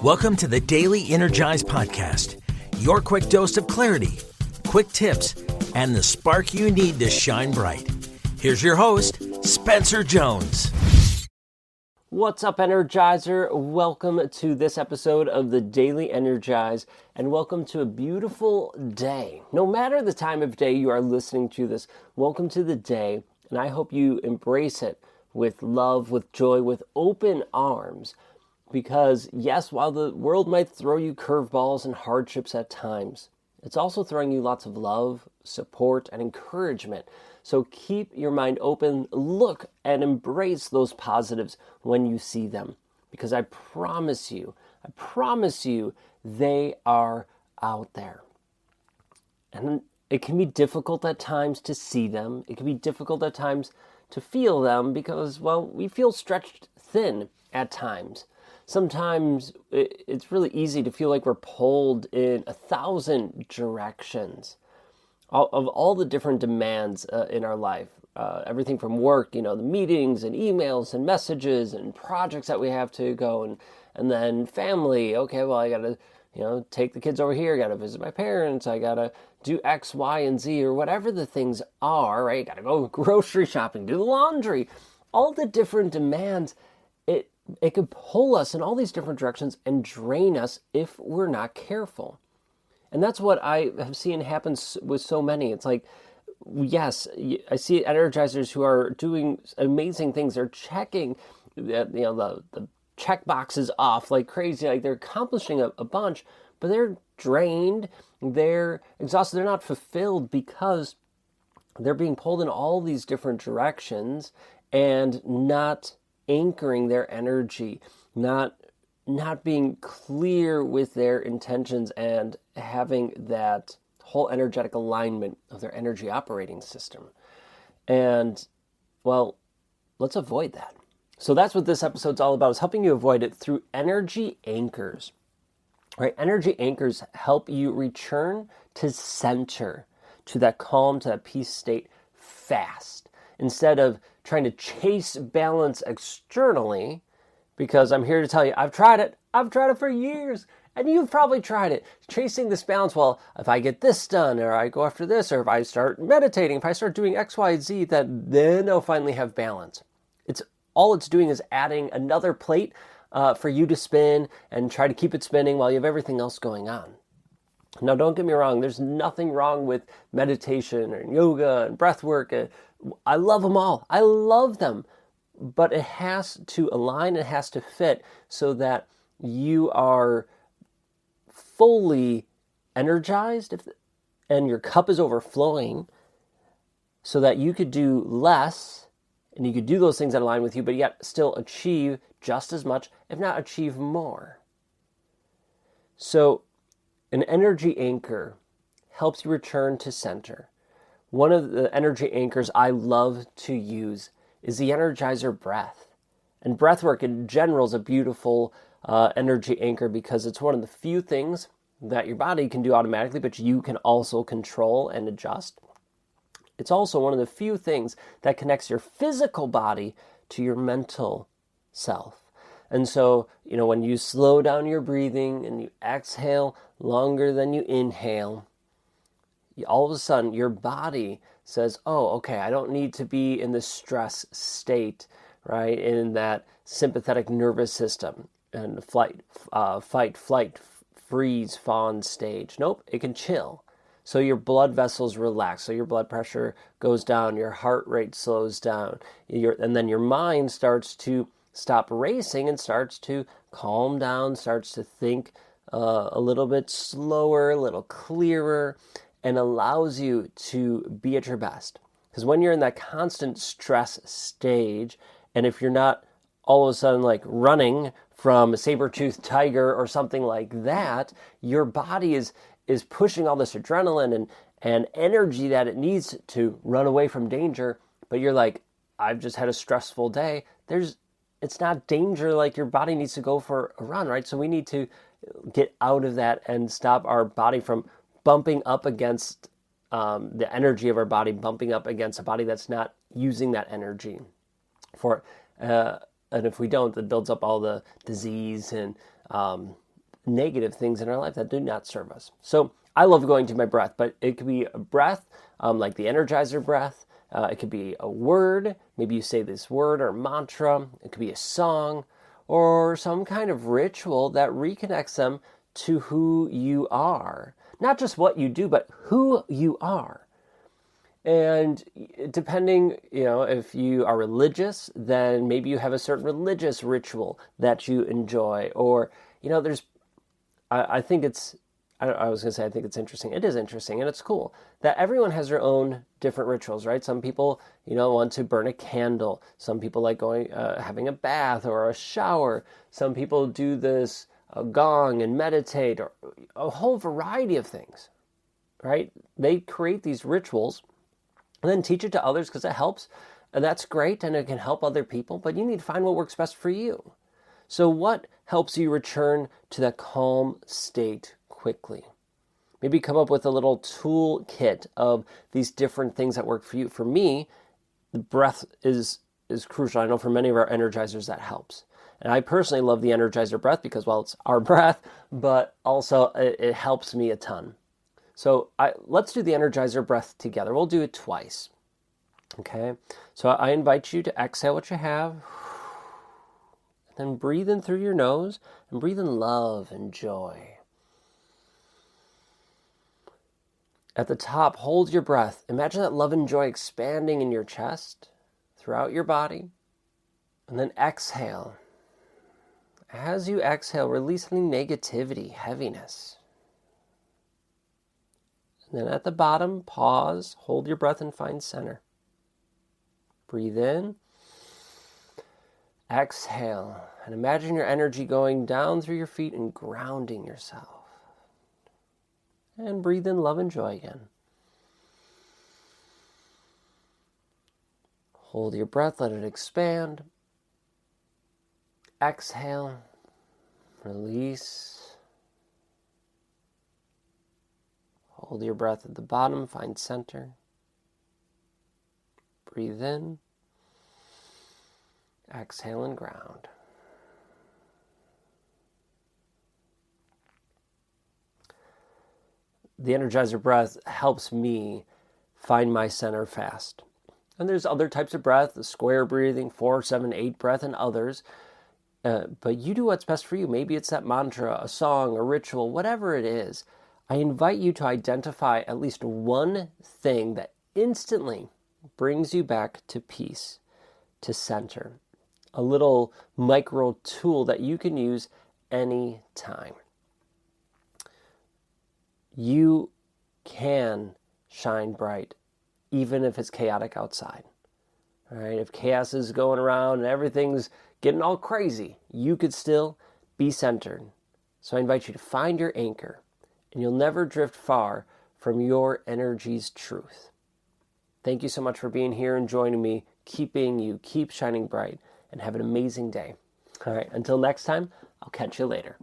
Welcome to the Daily Energize Podcast, your quick dose of clarity, quick tips, and the spark you need to shine bright. Here's your host, Spencer Jones. What's up, Energizer? Welcome to this episode of the Daily Energize, and welcome to a beautiful day. No matter the time of day you are listening to this, welcome to the day, and I hope you embrace it with love, with joy, with open arms. Because yes, while the world might throw you curveballs and hardships at times, it's also throwing you lots of love, support, and encouragement. So keep your mind open, look and embrace those positives when you see them. Because I promise you, they are out there. And it can be difficult at times to see them. It can be difficult at times to feel them because, well, we feel stretched thin at times. Sometimes it's really easy to feel like we're pulled in 1,000 directions of all the different demands in our life. Everything from work, the meetings and emails and messages and projects that we have to go, and then family. Okay, well, I got to, take the kids over here. I got to visit my parents. I got to do X, Y, and Z, or whatever the things are, right? Got to go grocery shopping, do the laundry. All the different demands, it could pull us in all these different directions and drain us if we're not careful. And that's what I have seen happen with so many. It's like, yes, I see energizers who are doing amazing things. They're checking, the check boxes off like crazy. Like they're accomplishing a bunch, but they're drained. They're exhausted. They're not fulfilled because they're being pulled in all these different directions and not anchoring their energy, not being clear with their intentions and having that whole energetic alignment of their energy operating system. And, well, let's avoid that. So that's what this episode's all about, is helping you avoid it through energy anchors. Right? Energy anchors help you return to center, to that calm, to that peace state fast, instead of trying to chase balance externally, because I'm here to tell you, I've tried it for years, and you've probably tried it, chasing this balance. Well, if I get this done, or I go after this, or if I start meditating, if I start doing X, Y, Z, then I'll finally have balance. All it's doing is adding another plate for you to spin and try to keep it spinning while you have everything else going on. Now, don't get me wrong, there's nothing wrong with meditation and yoga and breathwork. I love them all. I love them. But it has to align, it has to fit so that you are fully energized and your cup is overflowing, so that you could do less and you could do those things that align with you, but yet still achieve just as much, if not achieve more. So an energy anchor helps you return to center. One of the energy anchors I love to use is the Energizer breath. And breathwork in general is a beautiful energy anchor because it's one of the few things that your body can do automatically, but you can also control and adjust. It's also one of the few things that connects your physical body to your mental self. And so, when you slow down your breathing and you exhale longer than you inhale, all of a sudden your body says, oh, okay, I don't need to be in this stress state, right? In that sympathetic nervous system and fight, flight, freeze, fawn stage. Nope, it can chill. So your blood vessels relax, so your blood pressure goes down, your heart rate slows down, and then your mind starts to stop racing and starts to calm down, starts to think a little bit slower, a little clearer, and allows you to be at your best. Because when you're in that constant stress stage, and if you're not all of a sudden like running from a saber-toothed tiger or something like that, your body is pushing all this adrenaline and energy that it needs to run away from danger, but you're like, I've just had a stressful day. It's not danger, like your body needs to go for a run, right? So we need to get out of that and stop our body from bumping up against the energy of our body, bumping up against a body that's not using that energy for and if we don't, it builds up all the disease and negative things in our life that do not serve us. So I love going to my breath, but it could be a breath, like the Energizer breath. It could be a word. Maybe you say this word or mantra. It could be a song or some kind of ritual that reconnects them to who you are. Not just what you do, but who you are. And depending, if you are religious, then maybe you have a certain religious ritual that you enjoy. Or, I think it's interesting. It is interesting and it's cool that everyone has their own different rituals, right? Some people, want to burn a candle. Some people like having a bath or a shower. Some people do this gong and meditate, or a whole variety of things, right? They create these rituals and then teach it to others because it helps. And that's great and it can help other people, but you need to find what works best for you. So what helps you return to that calm state quickly? Maybe come up with a little toolkit of these different things that work for you. For me, the breath is crucial. I know for many of our energizers that helps. And I personally love the Energizer breath because, it's our breath, but also it helps me a ton. So let's do the Energizer breath together. We'll do it twice. Okay? So I invite you to exhale what you have. Then breathe in through your nose and breathe in love and joy. At the top, hold your breath. Imagine that love and joy expanding in your chest, throughout your body. And then exhale. As you exhale, release any negativity, heaviness. And then at the bottom, pause, hold your breath and find center. Breathe in. Exhale. And imagine your energy going down through your feet and grounding yourself. And breathe in love and joy again. Hold your breath, let it expand. Exhale, release. Hold your breath at the bottom, find center. Breathe in. Exhale and ground. The Energizer breath helps me find my center fast. And there's other types of breath, the square breathing, 4, 7, 8 breath, and others. But you do what's best for you. Maybe it's that mantra, a song, a ritual, whatever it is. I invite you to identify at least one thing that instantly brings you back to peace, to center. A little micro tool that you can use anytime. You can shine bright, even if it's chaotic outside. All right? If chaos is going around and everything's getting all crazy, you could still be centered. So I invite you to find your anchor, and you'll never drift far from your energy's truth. Thank you so much for being here and joining me, keeping you keep shining bright, and have an amazing day. All right, until next time, I'll catch you later.